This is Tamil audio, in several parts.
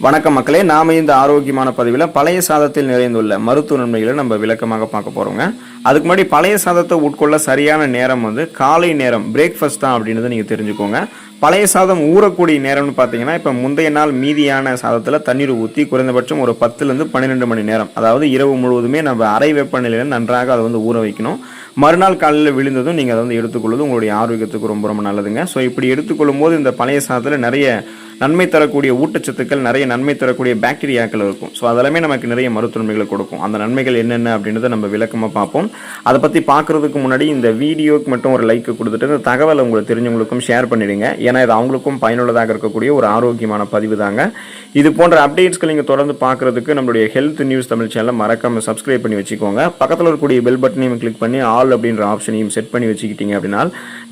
வணக்கம் மக்களே, நாம இந்த ஆரோக்கியமான பதிவில் பழைய சாதத்தில் நிறைந்துள்ள மருத்துவ நன்மைகளை நம்ம விளக்கமாக பார்க்க போறோங்க. அதுக்கு முன்னாடி பழைய சாதத்தை உட்கொள்ள சரியான நேரம் காலை நேரம் பிரேக்ஃபாஸ்ட் தான் அப்படின்றத நீங்கள் தெரிஞ்சுக்கோங்க. பழைய சாதம் ஊறக்கூடிய நேரம்னு பார்த்தீங்கன்னா, இப்போ முந்தைய நாள் மீதியான சாதத்தில் தண்ணீர் ஊற்றி குறைந்தபட்சம் ஒரு 10லேருந்து 12 மணி நேரம், அதாவது இரவு முழுவதுமே நம்ம அறை வெப்பநிலையில் நன்றாக அதை ஊற வைக்கணும். மறுநாள் காலையில் விழுந்ததும் நீங்கள் அதை எடுத்துக்கொள்வது உங்களுடைய ஆரோக்கியத்துக்கு ரொம்ப ரொம்ப நல்லதுங்க. ஸோ இப்படி எடுத்துக்கொள்ளும் போது இந்த பழைய சாதத்தில் நிறைய நன்மை தரக்கூடிய ஊட்டச்சத்துக்கள், நிறைய நன்மை தரக்கூடிய பாக்டீரியாக்கள் இருக்கும். ஸோ அதெல்லாமே நமக்கு நிறைய மருத்துவ நன்மைகளை கொடுக்கும். அந்த நன்மைகள் என்னென்ன அப்படின்றத நம்ம விளக்கமாக பார்ப்போம். அதை பற்றி பார்க்குறதுக்கு முன்னாடி இந்த வீடியோக்கு மட்டும் ஒரு லைக் கொடுத்துட்டு இந்த தகவலை உங்களுக்கு தெரிஞ்சவங்களுக்கும் ஷேர் பண்ணிடுங்க. ஏன்னா இது அவங்களுக்கும் பயனுள்ளதாக இருக்கக்கூடிய ஒரு ஆரோக்கியமான பதிவு தாங்க. இது போன்ற அப்டேட்ஸ்கள் நீங்கள் தொடர்ந்து பார்க்குறதுக்கு நம்மளுடைய ஹெல்த் நியூஸ் தமிழ் சேனலை மறக்காமல் சப்ஸ்கிரைப் பண்ணி வச்சுக்கோங்க. பக்கத்தில் இருக்கக்கூடிய பெல் பட்டனையும் கிளிக் பண்ணி ஆல் அப்படின்ற ஆப்ஷனையும் செட் பண்ணி வச்சுக்கிட்டீங்க அப்படின்னா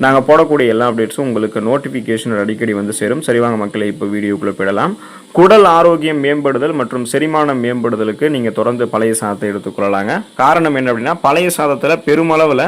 நாங்கள் போடக்கூடிய எல்லா அப்டேட்ஸும் உங்களுக்கு நோட்டிஃபிகேஷன் அடிக்கடி சேரும். சரிவாங்க மக்களை, இப்போ வீடியோக்குள்ளே போயிடலாம். குடல் ஆரோக்கியம் மேம்படுதல் மற்றும் செரிமானம் மேம்படுதலுக்கு நீங்கள் தொடர்ந்து பழைய சாதத்தை எடுத்துக்கொள்ளலாங்க. காரணம் என்ன அப்படின்னா, பழைய சாதத்தில் பெருமளவில்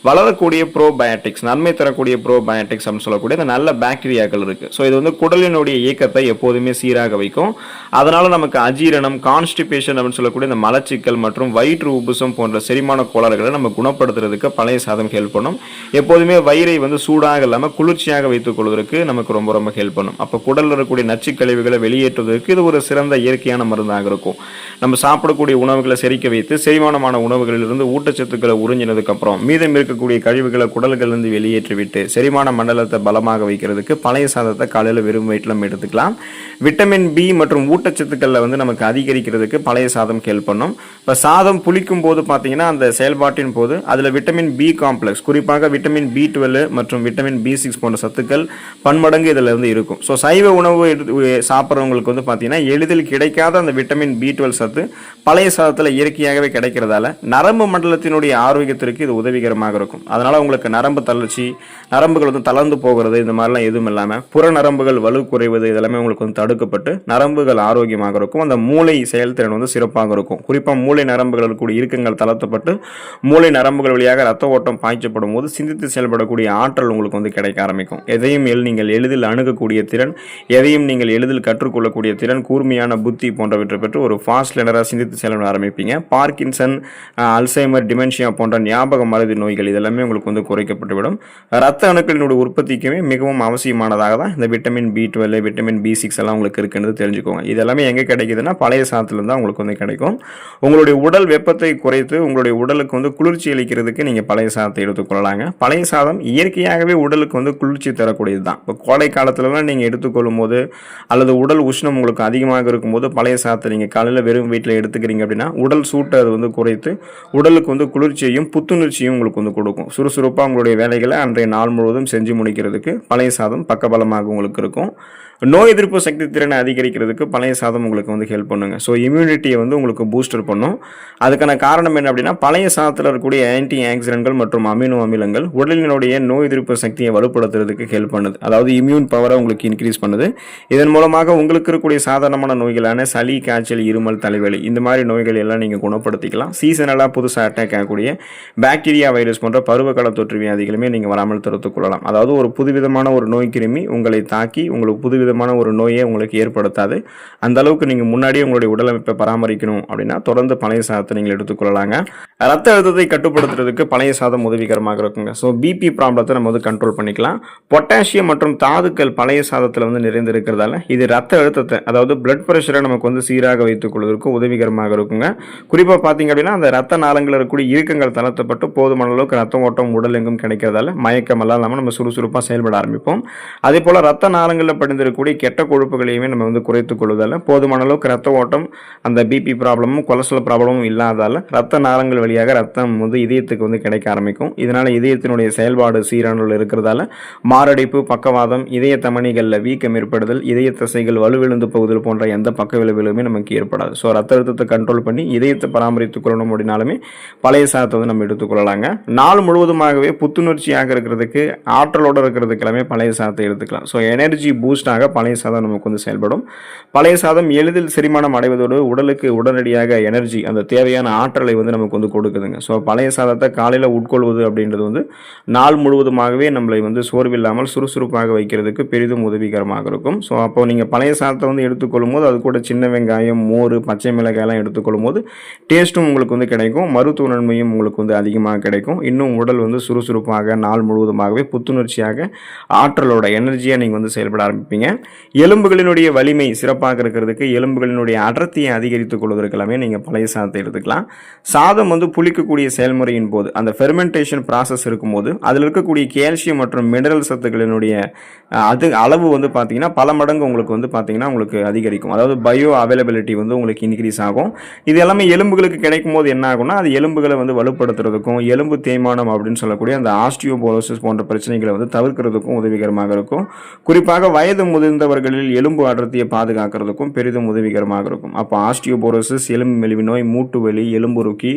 வளரக்கூடிய ப்ரோபயோட்டிக்ஸ், நன்மை தரக்கூடிய ப்ரோபயோட்டிக்ஸ் அப்படின்னு சொல்லக்கூடிய அந்த நல்ல பாக்டீரியாக்கள் இருக்குது. ஸோ இது குடலினுடைய இயக்கத்தை எப்போதுமே சீராக வைக்கும். அதனால நமக்கு அஜீரணம், கான்ஸ்டிபேஷன் அப்படின்னு சொல்லக்கூடிய இந்த மலச்சிக்கல் மற்றும் வயிற்று உப்புசம் போன்ற செரிமான கோளாறுகளை நம்ம குணப்படுத்துறதுக்கு பழைய சாதம் ஹெல்ப் பண்ணும். எப்போதுமே வயிறை சூடாக இல்லாமல் குளிர்ச்சியாக வைத்துக் கொள்வதற்கு நமக்கு ரொம்ப ரொம்ப ஹெல்ப் பண்ணும். அப்போ குடலில் இருக்கக்கூடிய நச்சுக்கழிவுகளை வெளியேற்றுவதற்கு இது ஒரு சிறந்த இயற்கையான மருந்தாக இருக்கும். நம்ம சாப்பிடக்கூடிய உணவுகளை செரிக்க வைத்து செரிமானமான உணவுகளிலிருந்து ஊட்டச்சத்துக்களை உறிஞ்சினதுக்கு அப்புறம் மீதம் இருக்கக்கூடிய கழிவுகளை குடல்களிலிருந்து வெளியேற்றிவிட்டு செரிமான மண்டலத்தை பலமாக வைக்கிறதுக்கு பழைய சாதத்தை காலையில் வெறும் வயிற்றில் நம்ம எடுத்துக்கலாம். விட்டமின் பி மற்றும் ஊட்டச்சத்துக்களில் நமக்கு அதிகரிக்கிறதுக்கு பழைய சாதம் ஹெல்ப் பண்ணும். இப்போ சாதம் புளிக்கும் போது பார்த்தீங்கன்னா அந்த செயல்பாட்டின் போது அதில் விட்டமின் பி காம்ப்ளெக்ஸ், குறிப்பாக விட்டமின் B12 மற்றும் விட்டமின் B6 போன்ற சத்துக்கள் பன்மடங்கு இதில் இருக்கும். ஸோ சைவ உணவு சாப்பிட்றவங்களுக்கு பார்த்தீங்கன்னா எளிதில் கிடைக்காத அந்த விட்டமின் B12 சத்து பழைய சாதத்தில் இயற்கையாகவே கிடைக்கிறதால நரம்பு மண்டலத்தினுடைய ஆரோக்கியத்திற்கு இது உதவிகரமாக இருக்கும். அதனால உங்களுக்கு நரம்பு தளர்ச்சி, நரம்புகள் தளர்ந்து போகிறது, இந்த மாதிரிலாம் எதுவும் இல்லாமல் புற நரம்புகள் வலு குறைவது இதெல்லாமே உங்களுக்கு தடுக்கப்பட்டு நரம்புகள் ஆரோக்கியமாக இருக்கும். அந்த மூளை செயல்திறன் சிறப்பாக இருக்கும். குறிப்பாக மூளை நரம்புகள் இருக்கக்கூடிய இறுக்கங்கள் தளர்த்தப்பட்டு மூளை நரம்புகள் வழியாக ரத்த ஓட்டம் பாய்ச்சப்படும் போது சிந்தித்து செயல்படக்கூடிய ஆற்றல் உங்களுக்கு கிடைக்க ஆரம்பிக்கும். எதையும் நீங்கள் எளிதில் அணுகக்கூடிய திறன், எதையும் நீங்கள் எளிதில் கற்றுக்கொள்ளக்கூடிய திறன், கூர்மையான புத்தி போன்றவற்றை பெற்று ஒரு ஃபாஸ்ட் லேர்னராக சிந்தித்து செயல்பட ஆரம்பிப்பீங்க. பார்க்கின்சன், அல்சைமர், டிமென்ஷியா போன்ற ஞாபக மறதி நோய்கள் இதெல்லாமே உங்களுக்கு குறைக்கப்பட்டுவிடும். ரத்த அணுக்களினுடைய உற்பத்திக்குமே மிகவும் அவசியமானதாக தான் இந்த விட்டமின் B12, விட்டமின் B6 எல்லாம் உங்களுக்கு இருக்குன்னு தெரிஞ்சுக்கோங்க. இதெல்லாமே எங்கே கிடைக்குதுன்னா பழைய சாதத்துல தான் உங்களுக்கு கிடைக்கும். உங்களுடைய உடல் வெப்பத்தை குறைத்து உங்களுடைய உடலுக்கு குளிர்ச்சி அளிக்கிறதுக்கு நீங்கள் பழைய சாதத்தை எடுத்துக்கொள்ளலாங்க. பழைய சாதம் இயற்கையாகவே உடலுக்கு குளிர்ச்சி தரக்கூடியது தான். இப்போ கோடை காலத்துலலாம் நீங்கள் எடுத்துக்கொள்ளும் போது அல்லது உடல் உஷ்ணம் உங்களுக்கு அதிகமாக இருக்கும்போது பழைய சாதத்தை நீங்கள் காலையில் வெறும் வீட்டில் எடுத்துக்கிறீங்க அப்படின்னா உடல் சூட்டை அது குறைத்து உடலுக்கு குளிர்ச்சியையும் புத்துணர்ச்சியும் உங்களுக்கு கொடுக்கும். சுறுசுறுப்பாக உங்களுடைய வேலைகளை அன்றைய நாள் முழுவதும் செஞ்சு முடிக்கிறதுக்கு பழைய சாதம் பக்கபலமாக உங்களுக்கு இருக்கும். நோய் எதிர்ப்பு சக்தி திறனை அதிகரிக்கிறதுக்கு பழைய சாதம் உங்களுக்கு ஹெல்ப் பண்ணுங்க. ஸோ இம்யூனிட்டியை உங்களுக்கு பூஸ்டர் பண்ணும். அதுக்கான காரணம் என்ன அப்படின்னா, பழைய சாதத்தில் இருக்கக்கூடிய ஆன்டி ஆக்சிடென்ட்கள் மற்றும் அமினோ அமிலங்கள் உடலினுடைய நோய் எதிர்ப்பு சக்தியை வலுப்படுத்துறதுக்கு ஹெல்ப் பண்ணுது. அதாவது இம்யூன் பவரை உங்களுக்கு இன்க்ரீஸ் பண்ணுது. இதன் மூலமாக உங்களுக்கு இருக்கக்கூடிய சாதாரணமான நோய்களான சளி, காய்ச்சல், இருமல், தலைவலி இந்த மாதிரி நோய்கள் எல்லாம் நீங்கள் குணப்படுத்திக்கலாம். சீசனலாக புதுசாக அட்டாக் ஆகக்கூடிய பாக்டீரியா, வைரஸ் போன்ற பருவகால தொற்று வியாதிகளுமே நீங்கள் வராமல் தடுத்துக் கொள்ளலாம். அதாவது ஒரு புதுவிதமான ஒரு நோய் கிருமி உங்களை தாக்கி உங்களுக்கு புதுவிதமான ஒரு நோயை உங்களுக்கு ஏற்படுத்தாது. அந்த அளவுக்கு நீங்கள் முன்னாடியே உங்களுடைய உடலமைப்பை பராமரிக்கணும் அப்படின்னா தொடர்ந்து பழைய சாதத்தை நீங்கள் எடுத்துக்கொள்ளலாங்க. ரத்த அழுத்தத்தை கட்டுப்படுத்துறதுக்கு பழைய சாதம் உதவிகரமாக இருக்குங்க. ஸோ பிபி ப்ராப்ளத்தை நம்ம கண்ட்ரோல் பண்ணிக்கலாம். பொட்டாசியம் மற்றும் தாதுக்கள் பழைய சாதத்தில் நிறைந்து இருக்கிறதால இது ரத்த அழுத்தத்தை, அதாவது பிளட் பிரஷரை நமக்கு சீராக வைத்துக் கொள்வதற்கு உதவிகரமாக இருக்குங்க. குறிப்பாக பார்த்தீங்க அப்படின்னா அந்த ரத்த நாளங்களில் இருக்கக்கூடிய இறுக்கங்கள் தளர்த்தப்பட்டு போதுமான அளவுக்கு ரத்த ஓட்டம் உடல் எங்கும் கிடைக்கிறதால மயக்கம் எல்லாம் இல்லாமல் நம்ம சுறுசுறுப்பாக செயல்பட ஆரம்பிப்போம். அதே போல் ரத்த நாளங்களில் படிந்திருக்கக்கூடிய கெட்ட கொழுப்புகளையுமே நம்ம குறைத்துக் கொள்வதால் போதுமான அளவுக்கு ரத்த ஓட்டம், அந்த பிபி ப்ராப்ளமும் கொலஸ்ட்ரால் ப்ராப்ளமும் இல்லாதால ரத்த நாளங்கள் வழியாக ரத்தம் இதயத்துக்கு கிடைக்க ஆரம்பிக்கும். இதனால இதயத்தினுடைய செயல்பாடு சீரான இருக்கிறதால மாரடைப்பு, பக்கவாதம், இதய தமனிகளில் வீக்கம் ஏற்படுதல், இதய தசைகள் வலுவிழுந்து போகுதல் போன்ற எந்த பக்க விளைவுகளுமே நமக்கு ஏற்படாது. ஸோ ரத்த அழுத்தத்தை கண்ட்ரோல் பண்ணி இதயத்தை பராமரித்துக் கொள்ளணும் அப்படின்னாலுமே பழைய சாதத்தை நம்ம எடுத்துக்கொள்ளலாங்க. நாள் முழுவதுமாகவே புத்துணர்ச்சியாக இருக்கிறதுக்கு, ஆற்றலோடு இருக்கிறதுக்கு எல்லாமே பழைய சாதத்தை எடுத்துக்கலாம். ஸோ எனர்ஜி பூஸ்டாக மருந்தாக பழைய சாதம் நமக்கு வந்து செயல்படும். பழைய சாதம் எளிதில் செரிமானம் அடைவதோடு உடலுக்கு உடனடியாக எனர்ஜி, அந்த தேவையான ஆற்றலை வந்து நமக்கு வந்து கொடுக்குதுங்க. ஸோ பழைய சாதத்தை காலையில் உட்கொள்வது அப்படின்றது வந்து நாள் முழுவதுமாகவே நம்மளை வந்து சோர்வில்லாமல் சுறுசுறுப்பாக வைக்கிறதுக்கு பெரிதும் உதவிகரமாக இருக்கும். ஸோ அப்போ நீங்கள் பழைய சாதத்தை வந்து எடுத்துக்கொள்ளும் போது அது கூட சின்ன வெங்காயம், மோர், பச்சை மிளகாயெல்லாம் எடுத்துக்கொள்ளும் போது டேஸ்ட்டும் உங்களுக்கு வந்து கிடைக்கும், மருத்துவ நன்மையும் உங்களுக்கு வந்து அதிகமாக கிடைக்கும். இன்னும் உடல் வந்து சுறுசுறுப்பாக நாள் முழுவதுமாகவே புத்துணர்ச்சியாக ஆற்றலோட எனர்ஜியாக நீங்கள் வந்து செயல்பட ஆரம்பிப்பீங்க. எலும்புகளினுடைய வலிமை சிறப்பாக இருக்கிறதுக்கு, எலும்புகளினுடைய அடர்த்தியை அதிகரித்துக் கொள்வதற்கு எல்லாமே நீங்கள் பழைய சாதத்தை எடுத்துக்கலாம். சாதம் வந்து புளிக்கக்கூடிய செயல்முறையின் போது, அந்த ஃபெர்மெண்டேஷன் ப்ராசஸ் இருக்கும்போது அதில் இருக்கக்கூடிய கால்சியம் மற்றும் மினரல் சத்துக்களினுடைய அது அளவு வந்து பார்த்தீங்கன்னா பல மடங்கு உங்களுக்கு வந்து பார்த்தீங்கன்னா உங்களுக்கு அதிகரிக்கும். அதாவது பயோ அவைலபிலிட்டி வந்து உங்களுக்கு இன்க்ரீஸ் ஆகும். இது எல்லாமே எலும்புகளுக்கு கிடைக்கும் போது என்ன ஆகும்னா, அது எலும்புகளை வந்து வலுப்படுத்துறதுக்கும், எலும்பு தேய்மானம் அப்படின்னு சொல்லக்கூடிய அந்த ஆஸ்டியோபோரோசிஸ் போன்ற பிரச்சனைகளை வந்து தவிர்க்கிறதுக்கும் உதவிகரமாக இருக்கும். குறிப்பாக வயது முதிர்ந்தவர்களில் எலும்பு அடர்த்தியை பாதுகாக்கிறதுக்கும் பெரிதும் உதவிகரமாக இருக்கும். அப்போ ஆஸ்டியோபோரோசிஸ், எலும்பு மெலிவு நோய், மூட்டு வலி, எலும்புருக்கி,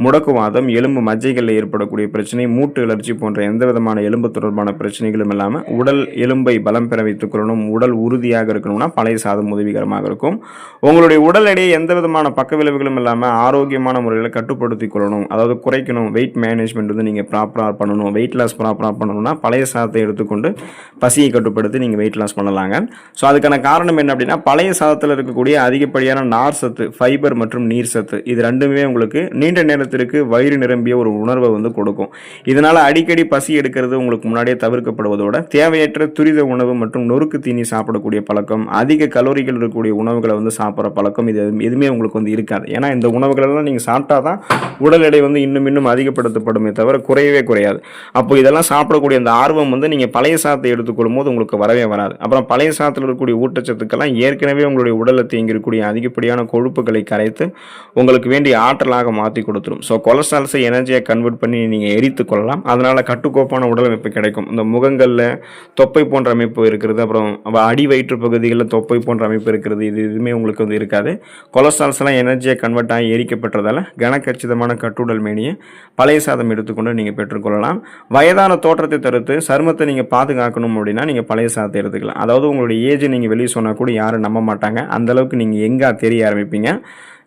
முடக்குவாதம், எலும்பு மஜ்ஜைகளில் ஏற்படக்கூடிய பிரச்சனை, மூட்டு அலர்ஜி போன்ற எந்த விதமான எலும்பு தொடர்பான பிரச்சனைகளும் இல்லாமல் உடல் எலும்பை பலம் பெற வைத்துக் கொள்ளணும், உடல் உறுதியாக இருக்கணும்னா பழைய சாதம் உதவிகரமாக இருக்கும். உங்களுடைய உடல் எடையை எந்த விதமான பக்க விளைவுகளும் இல்லாமல் ஆரோக்கியமான முறையில் கட்டுப்படுத்திக் கொள்ளணும், அதாவது குறைக்கணும், வெயிட் மேனேஜ்மெண்ட் வந்து நீங்கள் ப்ராப்பராக பண்ணணும், வெயிட் லாஸ் ப்ராப்பராக பண்ணணும்னா பழைய சாதத்தை எடுத்துக்கொண்டு பசியை கட்டுப்படுத்தி நீங்கள் வெயிட் லாஸ் பண்ணலாங்க. ஸோ அதுக்கான காரணம் என்ன அப்படின்னா, பழைய சாதத்தில் இருக்கக்கூடிய அதிகப்படியான நார் சத்து, ஃபைபர் மற்றும் நீர் சத்து, இது ரெண்டுமே உங்களுக்கு நீண்ட நேரத்திற்கு வயிறு நிரம்பிய ஒரு உணர்வை வந்து கொடுக்கும். இதனால் அடிக்கடி பசி எடுக்கிறது உங்களுக்கு முன்னாடியே தவிர்க்கப்படுவதோட தேவையற்ற துரித உணவு மற்றும் நொறுக்கு தீனி சாப்பிடக்கூடிய பழக்கம், அதிக கலோரிகள் இருக்கக்கூடிய உணவுகளை வந்து சாப்பிட்ற பழக்கம், இது எதுவுமே உங்களுக்கு வந்து இருக்காது. ஏன்னா இந்த உணவுகளெல்லாம் நீங்கள் சாப்பிட்டா தான் உடல் எடை வந்து இன்னும் அதிகப்படுத்தப்படுமே தவிர குறையவே குறையாது. அப்போ இதெல்லாம் சாப்பிடக்கூடிய அந்த ஆர்வம் வந்து நீங்கள் பழைய சாதத்தை எடுத்துக்கொள்ளும் போது உங்களுக்கு வரவே வராது. அப்புறம் பழைய சாதத்தில் இருக்கக்கூடிய ஊட்டச்சத்துக்கெல்லாம் ஏற்கனவே உங்களுடைய உடலில் தேங்கியிருக்கக்கூடிய அதிகப்படியான கொழுப்புகளை கரைத்து உங்களுக்கு வேண்டிய ஆற்றலாக மாற்றி கொடுத்துரும். ஸோ கொலஸ்ட்ரால்ஸை எனர்ஜியாக கன்வெர்ட் பண்ணி நீங்கள் எரித்து கொள்ளலாம். அதனால் கட்டுக்கோப்பான உடலமைப்பு கிடைக்கும். இந்த முகங்களில் தொப்பை போன்ற அமைப்பு இருக்கிறது, அப்புறம் அடி வயிற்று பகுதிகளில் தொப்பை போன்ற அமைப்பு இருக்கிறது, இது எதுவுமே உங்களுக்கு வந்து இருக்காது. கொலஸ்ட்ரால்ஸ் எல்லாம் எனர்ஜியாக கன்வெர்ட் ஆகி எரிக்கப்பட்டதால் கனக்கச்சிதமான கட்டுடல் மேனியை பழைய சாதம் எடுத்துக்கொண்டு நீங்கள் பெற்றுக்கொள்ளலாம். வயதான தோற்றத்தை தடுத்து சருமத்தை நீங்கள் பாதுகாக்கணும் அப்படின்னா நீங்கள் பழைய சாதத்தை எடுத்துக்கலாம். அதாவது உங்களுடைய ஏஜ் நீங்கள் வெளியே சொன்னால் கூட யாரும் நம்ப மாட்டாங்க, அந்தளவுக்கு நீங்கள் எங்கே தெரிய ஆரம்பிப்பீங்க.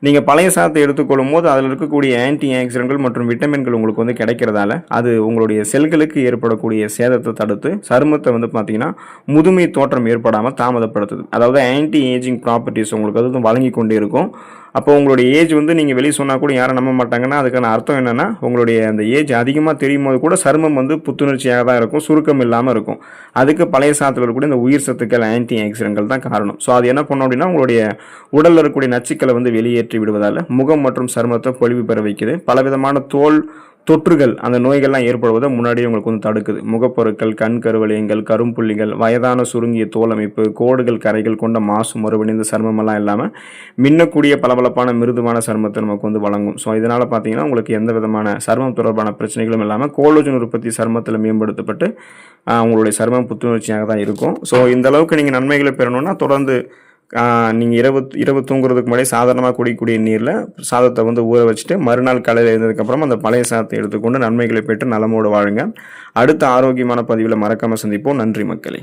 நீங்கள் பழைய சாதத்தை எடுத்துக்கொள்ளும் போது அதில் இருக்கக்கூடிய ஆன்டி ஆக்சிடென்ட்கள் மற்றும் விட்டமின்கள் உங்களுக்கு வந்து கிடைக்கிறதால அது உங்களுடைய செல்களுக்கு ஏற்படக்கூடிய சேதத்தை தடுத்து சருமத்தை வந்து பார்த்தீங்கன்னா முதுமை தோற்றம் ஏற்படாமல் தாமதப்படுத்துது. அதாவது ஆன்டி ஏஜிங் ப்ராப்பர்ட்டிஸ் உங்களுக்கு அது வழங்கி கொண்டே இருக்கும். அப்போ உங்களுடைய ஏஜ் வந்து நீங்கள் வெளியே சொன்னால் கூட யாரும் நம்ப மாட்டாங்கன்னா அதுக்கான அர்த்தம் என்னென்னா, உங்களுடைய அந்த ஏஜ் அதிகமாக தெரியும் போது கூட சருமம் வந்து புத்துணர்ச்சியாக தான் இருக்கும், சுருக்கம் இல்லாமல் இருக்கும். அதுக்கு பழைய சாதத்தில் இருக்கக்கூடிய இந்த உயிர் சத்துக்கள், ஆன்டி ஆக்சிடென்ட்கள் தான் காரணம். ஸோ அது என்ன பண்ணோம் அப்படின்னா, உங்களுடைய உடலில் இருக்கக்கூடிய நச்சுக்களை வந்து வெளியேற்றி விடுவதால் முகம் மற்றும் சருமத்தை பொலிவு பெற வைக்குது. பலவிதமான தோல் தொற்றுகள், அந்த நோய்கள்லாம் ஏற்படுவதை முன்னாடியே உங்களுக்கு வந்து தடுக்குது. முகப்பொருட்கள், கண் கருவளையங்கள், கரும்புள்ளிகள், வயதான சுருங்கிய தோல் அமைப்பு, கோடுகள், கரைகள் கொண்ட மாசு மறுபடிந்த சருமமெல்லாம் இல்லாமல் மின்னக்கூடிய பளபளப்பான மிருதுவான சருமத்தை நமக்கு வந்து வழங்கும். ஸோ இதனால் பார்த்தீங்கன்னா உங்களுக்கு எந்த விதமான சருமம் தொடர்பான பிரச்சனைகளும் இல்லாமல் கோலோஜன் உற்பத்தி சருமத்தில் மேம்படுத்தப்பட்டு உங்களுடைய சருமம் புத்துணர்ச்சியாக தான் இருக்கும். ஸோ இந்த அளவுக்கு நீங்கள் நன்மைகளை பெறணும்னா தொடர்ந்து நீங்கள் இரவு தூங்குறதுக்கு முன்னாடி சாதாரணமாக குடிக்கக்கூடிய நீரில் சாதத்தை வந்து ஊற வச்சுட்டு மறுநாள் காலையில் எழுந்ததுக்கப்புறம் அந்த பழைய சாதத்தை எடுத்துக்கொண்டு நன்மைகளை பெற்று நலமோடு வாழுங்க. அடுத்த ஆரோக்கியமான பதிவில் மறக்காமல் சந்திப்போம். நன்றி மக்களே.